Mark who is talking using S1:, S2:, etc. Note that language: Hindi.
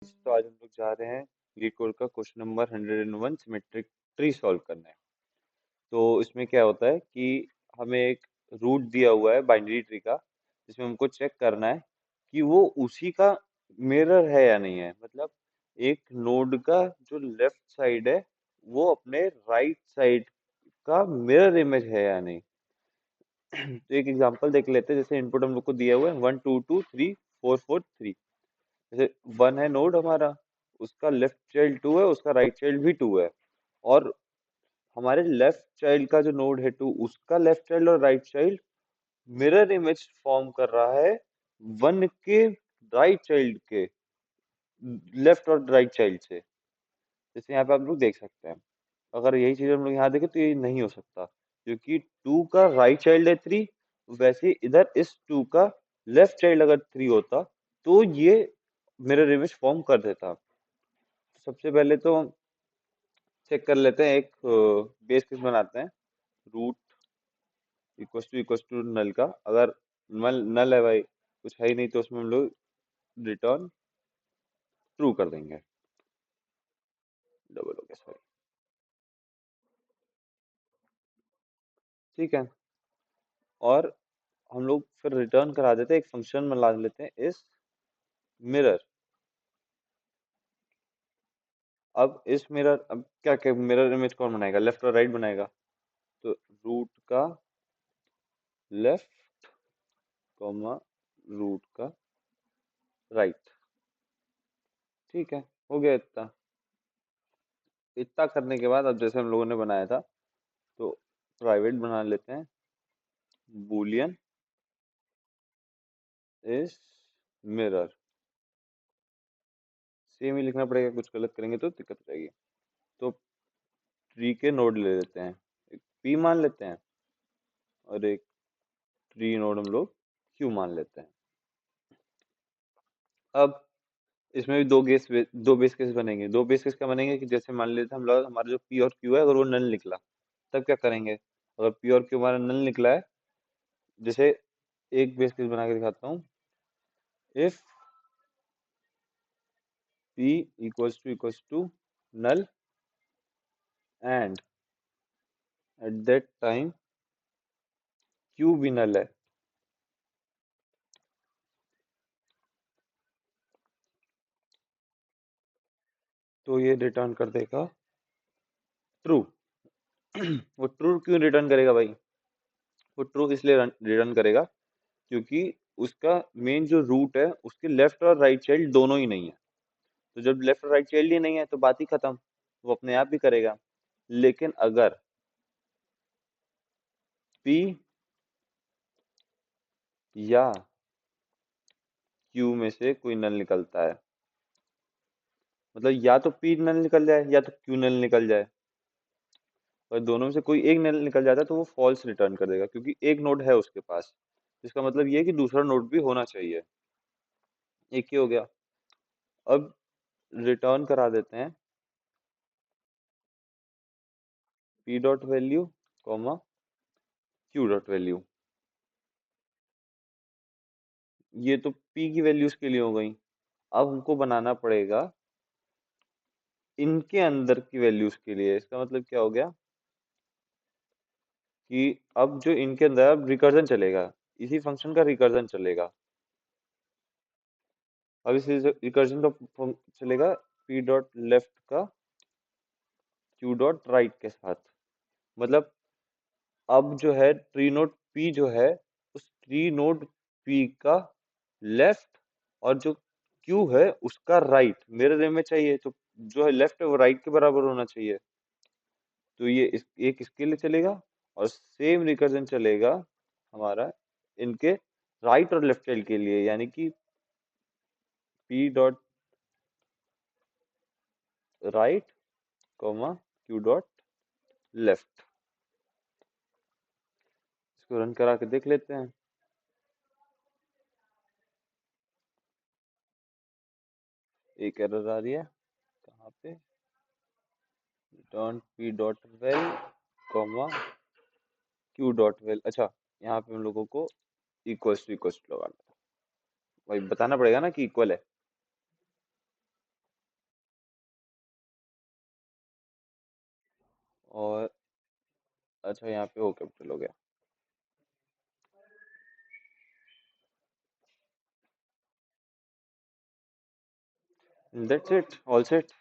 S1: तो आज हम लोग जा रहे हैं लीड कोड का question number 101 symmetric tree solve करना है। तो इसमें क्या होता है कि हमें एक रूट दिया हुआ है बाइनरी ट्री का, जिसमें हमको चेक करना है कि वो उसी का मिरर है या नहीं है। मतलब एक नोड का जो लेफ्ट साइड है वो अपने राइट साइड का मिरर इमेज है या नहीं। तो एक एग्जांपल देख लेते हैं। जैसे इनपुट हम लोग को दिया हुआ है 1 2 2 3 4 4 3। जैसे 1 है नोड हमारा, उसका लेफ्ट चाइल्ड 2 है, उसका राइट चाइल्ड भी 2 है। और हमारे लेफ्ट चाइल्ड का जो नोड है 2, उसका लेफ्ट चाइल्ड और right child mirror image form कर रहा है 1 के राइट चाइल्ड के लेफ्ट और राइट चाइल्ड से। जैसे यहाँ पे आप लोग देख सकते हैं, अगर यही चीज हम लोग यहाँ देखें तो ये नहीं हो सकता, क्योंकि 2 का राइट चाइल्ड है 3। वैसे इधर इस 2 का लेफ्ट चाइल्ड अगर 3 होता तो ये मिरर इमेज फॉर्म कर देता। सबसे पहले तो चेक कर लेते हैं, एक बेस केस बनाते हैं। रूट इक्वस टू नल का, अगर नल नल है भाई, कुछ है ही नहीं, तो उसमें हम लोग रिटर्न ट्रू कर देंगे। डबल हो गया, सॉरी। ठीक है। और हम लोग फिर रिटर्न करा देते हैं, एक फंक्शन बना लेते हैं इस मिरर। अब इस मिरर, अब क्या क्या मिरर इमेज कौन बनाएगा? लेफ्ट और राइट बनाएगा। तो रूट का लेफ्ट कॉमा रूट का राइट। ठीक है, हो गया इतना। इतना करने के बाद अब जैसे हम लोगों ने बनाया था, तो प्राइवेट बना लेते हैं बूलियन इस मिरर। सेम ही लिखना पड़ेगा, कुछ गलत करेंगे तो दिक्कत हो जाएगी। तो ट्री के नोड ले लेते हैं, एक पी मान लेते हैं और एक ट्री नोड हम लोग क्यू मान लेते हैं। अब इसमें भी दो बेस केस बनेंगे। दो बेस केस क्या बनेंगे कि जैसे मान लेते हैं हम लोग, हमारा जो पी और क्यू है अगर वो नल निकला, तब क्या करेंगे? अगर पी और क्यू हमारा नल निकला है, जैसे एक बेस केस बना के दिखाता हूँ। If p equals to null and at that time q भी null है, तो ये रिटर्न कर देगा ट्रू। वो ट्रू क्यों रिटर्न करेगा भाई? वो ट्रू इसलिए रिटर्न करेगा क्योंकि उसका मेन जो रूट है उसके लेफ्ट और राइट चाइल्ड दोनों ही नहीं है। तो जब लेफ्ट और राइट चाइल्ड ही नहीं है तो बात ही खत्म, वो अपने आप ही करेगा। लेकिन अगर p या q में से कोई नल निकलता है, मतलब या तो p नल निकल जाए या तो q नल निकल जाए, और दोनों में से कोई एक नल निकल जाता है, तो वो फॉल्स रिटर्न कर देगा क्योंकि एक नोड है उसके पास। इसका मतलब ये है कि दूसरा नोड भी होना चाहिए। एक ही हो गया। अब रिटर्न करा देते हैं p dot value comma q dot value. ये तो p की वैल्यूज के लिए हो गई। अब हमको बनाना पड़ेगा इनके अंदर की वैल्यूज के लिए। इसका मतलब क्या हो गया कि अब जो इनके अंदर अब रिकर्जन चलेगा, इसी फंक्शन का रिकर्जन चलेगा। अब इस रिकर्जन का चलेगा p डॉट लेफ्ट का q डॉट राइट के साथ। मतलब अब जो है ट्री नोड p जो है, उस ट्री नोड p का लेफ्ट और जो q है उसका राइट मिरर इमेज चाहिए। तो जो है लेफ्ट है वो राइट के बराबर होना चाहिए। तो ये एक इसके लिए चलेगा, और सेम रिकर्जन चलेगा हमारा इनके राइट और लेफ्ट चाइल्ड के लिए, यानी कि p dot right comma q dot left. इसको रन करा के देख लेते हैं। एक एरर आ रही है, कहाँ पे? Return p dot well comma q dot well. अच्छा, यहाँ पे हम लोगों को इक्वल टू लगाना है। भाई बताना पड़ेगा ना कि इक्वल है। और अच्छा यहाँ पे ओ कैपिटल हो गया। That's it, all set.